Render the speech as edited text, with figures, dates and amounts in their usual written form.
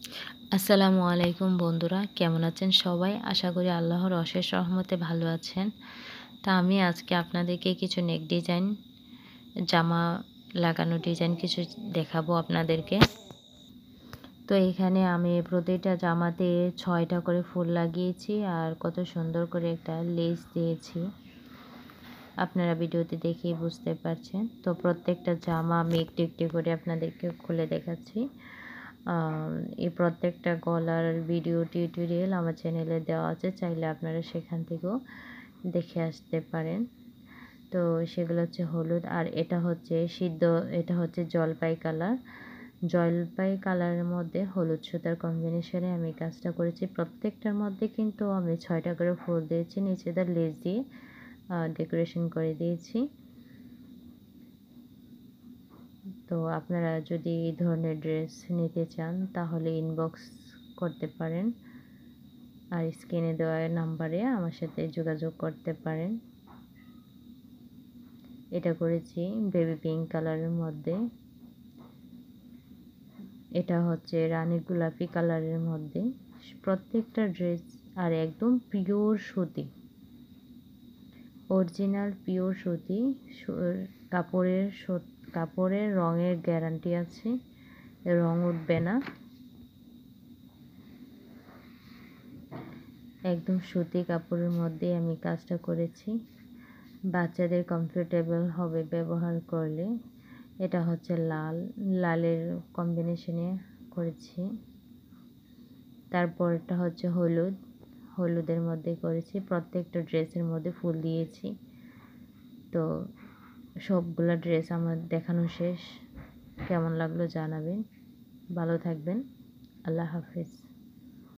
আসসালামু আলাইকুম বন্ধুরা, কেমন আছেন সবাই? আশা করি আল্লাহর অশেষ রহমতে ভালো আছেন। তা আমি আজকে আপনাদেরকে কিছু নেক ডিজাইন, জামা লাগানো ডিজাইন কিছু দেখাবো আপনাদেরকে। তো এখানে আমি প্রতিটা জামাতে 6টা করে ফুল লাগিয়েছি আর কত সুন্দর করে একটা লেস দিয়েছি। আপনারা ভিডিওতে দেখেই বুঝতে পারছেন। তো প্রত্যেকটা জামা আমি একটু একটু করে আপনাদেরকে খুলে দেখাচ্ছি। এই প্রত্যেকটা গলার ভিডিও টিউটোরিয়াল আমার চ্যানেলে দেওয়া আছে, চাইলে আপনারা সেখান থেকেও দেখে আসতে পারেন। তো সেগুলো হচ্ছে হলুদ, আর এটা হচ্ছে এটা হচ্ছে জলপাই কালার। জলপাই কালারের মধ্যে হলুদ সুতার কম্বিনেশনে আমি কাজটা করেছি। প্রত্যেকটার মধ্যে কিন্তু আমি 6টা করে ফুল দিয়েছি, নিচেদার লেস দিয়ে ডেকোরেশন করে দিয়েছি। তো আপনারা যদি এই ধরনের ড্রেস নিতে চান তাহলে ইনবক্স করতে পারেন, আর স্ক্রিনে দেওয়া নাম্বারে আমার সাথে যোগাযোগ করতে পারেন। এটা করেছি বেবি পিঙ্ক কালারের মধ্যে, এটা হচ্ছে রানী গোলাপি কালারের মধ্যে। প্রত্যেকটা ড্রেস আর একদম পিওর সুতি, অরিজিনাল পিওর সুতি। কাপড়ের রঙের গ্যারান্টি আছে, রং উঠবে না। একদম সুতি কাপড়ের মধ্যে আমি কাজটা করেছি, বাচ্চাদের কমফোর্টেবল হবে ব্যবহার করলে। এটা হচ্ছে লালের কম্বিনেশনে করেছি। তারপরটা হচ্ছে হলুদের মধ্যে করেছি। প্রত্যেকটা ড্রেসের মধ্যে ফুল দিয়েছি। তো সবগুলা ড্রেস আমার দেখানো শেষ। কেমন লাগলো জানাবেন। ভালো থাকবেন। আল্লাহ হাফেজ।